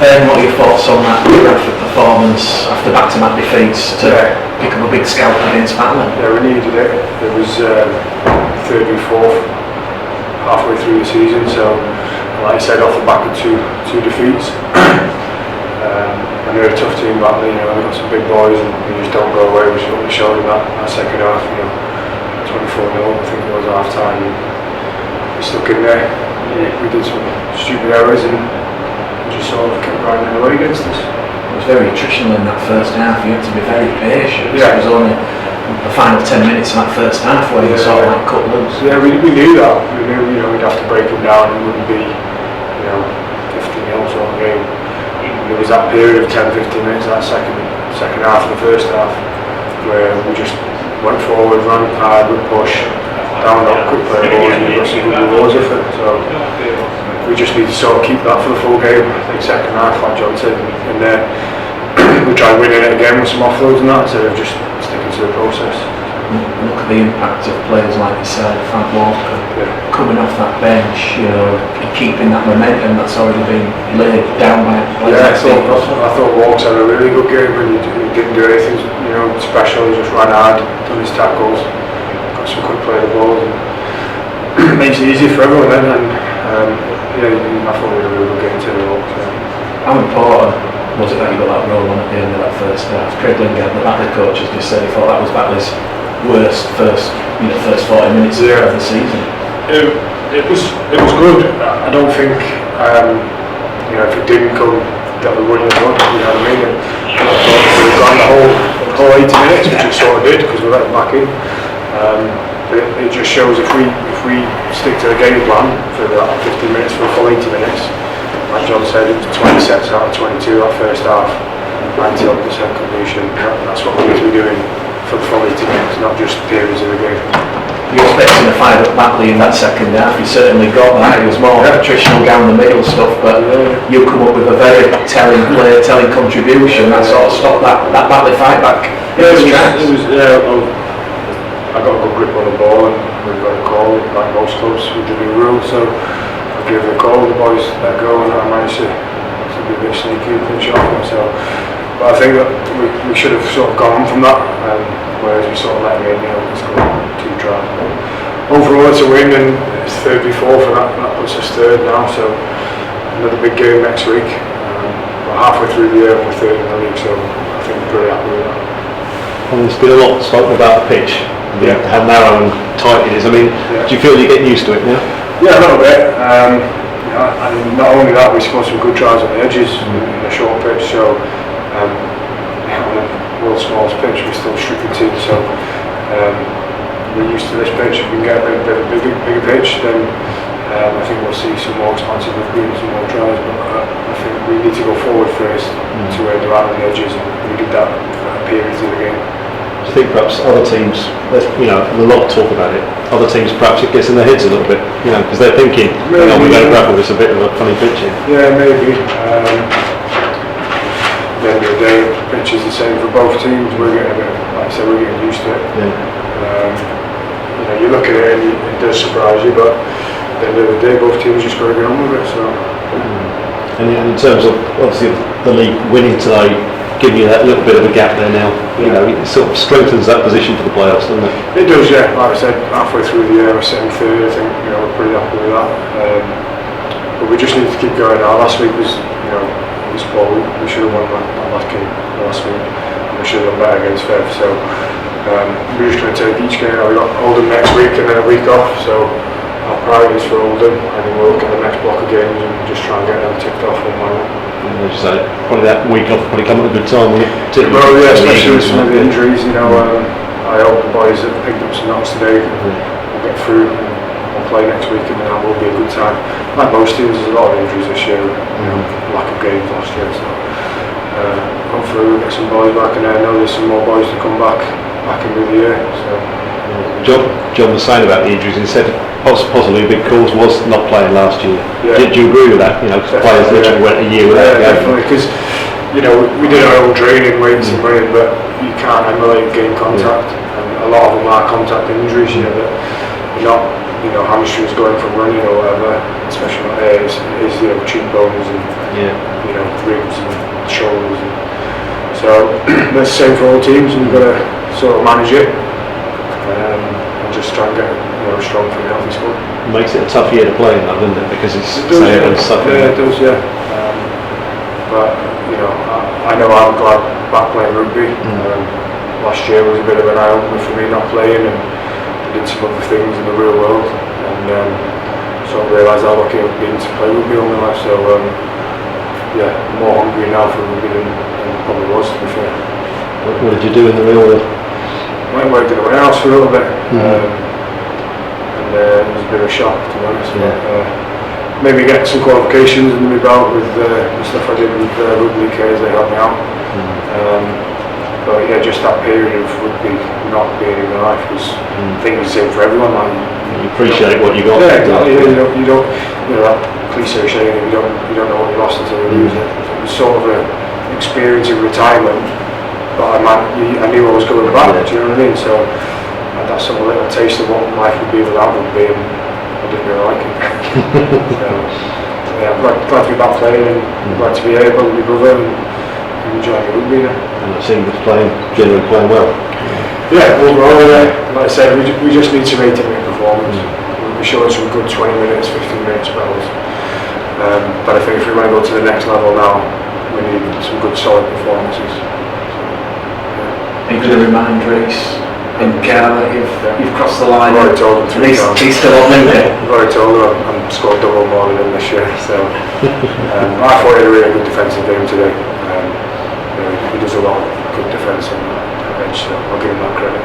What are your thoughts on that Bradford performance after back-to-back defeats to pick up a big scalp against Batley? Yeah, we needed it. It was third and fourth halfway through the season, so like I said, off the back of two defeats. And they're a tough team, Batley. You know, they've got some big boys, and they just don't go away. We showed them that second half. You know, 24-0, I think it was half time. We stuck in there. We did some stupid errors and just sort of kept riding away against us. It was very attritional in that first half. You had to be very patient. Yeah. It was only the final 10 minutes of that first half where you sort of like cut loose. Yeah, we knew that. We knew, you know, we'd have to break them down. It wouldn't be, you know, 50-0 sort of game. There was that period of 10-15 minutes, that second half of the first half, where we just went forward, ran hard, would push, down up, quick play balls, and we got some good rewards of it. So we just need to sort of keep that for the full game. I think second half, like John said, and then we tried winning it again with some offloads and that, instead of just sticking to the process. Look at the impact of players like yourself, Frank Walker, coming off that bench, you know, keeping that momentum that's already been laid down by players. I thought Walks had a really good game, and he didn't do anything, you know, special. He just ran hard, done his tackles, got some quick play the ball, and makes it easier for everyone then. And I thought we had a really good game too. How important was it that you got that roll on at the end of that first half? Craig Lingard, the Batley coach, has just said he thought that was Batley's worst first 40 minutes of the season. It was good. I don't think you know, if it didn't come that we wouldn't have won. You know what I mean? And I thought if we'd gone the whole 80 minutes, which it sort of did because we let them back in. It just shows if we stick to the game plan for that 15 minutes for the full 80 minutes. Like John said, it was 20 sets out of 22 that first half, 90% completion. That's what we need to be doing for the full 80 minutes, not just periods of the game. You're expecting a fired up Batley in that second half. You certainly got that. It was more attritional down the middle stuff, but you come up with a very telling play, telling contribution that sort of stopped that Batley fight back. It was I got a good grip on the ball, and we got a call like most clubs with the new rule, so I gave the call, the boys let go, and I managed to be a bit sneaky and pinch off them. So, but I think that we should have sort of gone on from that, whereas we sort of let them in, you know, it's got 2 tries. Overall it's a win, and it's third before for that puts us third now, so another big game next week. We're halfway through the year and we're third in the league, so I think we're pretty happy with that. And there's been a lot spoken about the pitch, how narrow and tight it is. I mean, do you feel you're getting used to it now? Yeah, a little bit. And not only that, we scored some good tries on the edges in a short pitch, so on the world's smallest pitch we're still stripping team, so we're used to this pitch. If we can get a bigger pitch, then I think we'll see some more expansive movement, some more tries, but I think we need to go forward first to where they're at on the edges, and we did that for periods of the game. Do you think perhaps other teams, you know, a lot of talk about it, other teams perhaps it gets in their heads a little bit, you know, because they're thinking, we're going to Bradford, it's a bit of a funny pitch here. Yeah, maybe. At the end of the day, the pitch is the same for both teams. We're getting a bit, like I said, we're getting used to it. Yeah. You know, you look at it and it does surprise you, but at the end of the day, both teams just got to get on with it. So. And in terms of obviously the league winning today, giving you that little bit of a gap there now, you know, it sort of strengthens that position for the playoffs, doesn't it? It does, yeah. Like I said, halfway through the year we're sitting third. I think, you know, we're pretty happy with that. But we just need to keep going. Now, last week was, you know, we should have won that last game last week. We should have done better against Fev. So we're just going to take each game. We've got Oldham next week and then a week off. So our priority is for Oldham, and then we'll look at the next block of games and just try and get them ticked off one by one. As you say, probably that week off probably come at a good time, won't it? Well, yeah, especially with some of the injuries. You know, I hope the boys have picked up some knocks today. We'll get through and we'll play next week, and then that will be a good time. Like most teams, there's a lot of injuries this year. You know, lack of games last year. So hopefully we'll get some boys back, and I know there's some more boys to come back into the year. So. John was saying about the injuries, and he said possibly a big cause was not playing last year. Yeah. Do you agree with that? You know, players literally went a year without going. Definitely, because you know we did our own training, weights and running, but you can't emulate game contact, and a lot of them are contact injuries. You know, that you're you know, hamstrings going from running or whatever, especially not here, is you know, cheekbones and you know, ribs and shoulders. And so that's the same for all teams, and we've got to sort of manage it and just try and get, you know, strong for the healthy squad. Makes it a tough year to play in, doesn't it? Because it's It does, say, yeah. and suffering. Yeah, it does, yeah. But you know, I know I'm glad back playing rugby. Last year was a bit of an eye-opener for me not playing, and I did some other things in the real world, and sort of realised how lucky I've been to play rugby all my life. So yeah, I'm more hungry now for rugby than probably was, to be fair. What did you do in the real world? I worked in a warehouse for a little bit, and it was a bit of a shock, to be honest. Yeah. But, maybe get some qualifications under my belt with the stuff I did with rugby league as they helped me out. But yeah, just that period of rugby not being in my life was, I think it's the same for everyone. Like, You appreciate what you got. yeah, exactly. You don't, you know, that cliche saying, you don't know what you lost until you lose it. It was sort of an experience of retirement, but I knew I was going back. Do you know what I mean? So I had that sort of little taste of what life would be without rugby, and I didn't really like it. So yeah, I'm glad to be back playing, and glad to be able with my brother and enjoying the rugby now. And I see you generally playing well. Yeah, overall, like I said, we just need some 80-minute performance. We're showing some good 20 minutes, 15 minute spells. But I think if we want to go to the next level now, we need some good solid performances. So, yeah. Are you going to remind Reece and Cal that you've crossed the line? I've already told him 3 times. He's still on there. I've already told him I'm scored double more than him this year. So I thought he had a really good defensive game today. You know, he does a lot of good defence on that edge, so I'll give him that credit.